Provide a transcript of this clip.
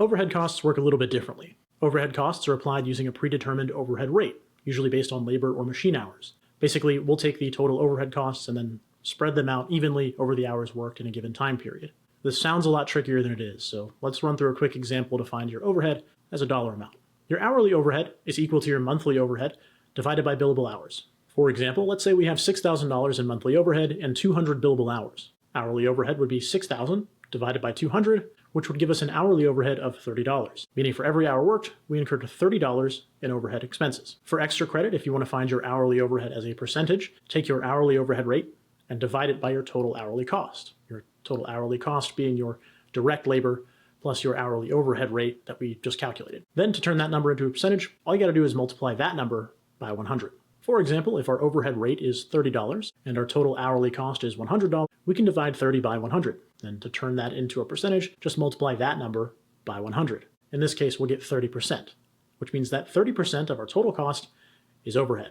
Overhead costs work a little bit differently. Overhead costs are applied using a predetermined overhead rate, usually based on labor or machine hours. Basically, we'll take the total overhead costs and then spread them out evenly over the hours worked in a given time period. This sounds a lot trickier than it is, so let's run through a quick example to find your overhead as a dollar amount. Your hourly overhead is equal to your monthly overhead divided by billable hours. For example, let's say we have $6,000 in monthly overhead and 200 billable hours. Hourly overhead would be $6,000 divided by 200, which would give us an hourly overhead of $30, meaning for every hour worked, we incurred $30 in overhead expenses. For extra credit, if you want to find your hourly overhead as a percentage, take your hourly overhead rate and divide it by your total hourly cost. Your total hourly cost being your direct labor plus your hourly overhead rate that we just calculated. Then to turn that number into a percentage, all you got to do is multiply that number by 100. For example, if our overhead rate is $30 and our total hourly cost is $100, we can divide 30 by 100. Then to turn that into a percentage, just multiply that number by 100. In this case, we'll get 30%, which means that 30% of our total cost is overhead.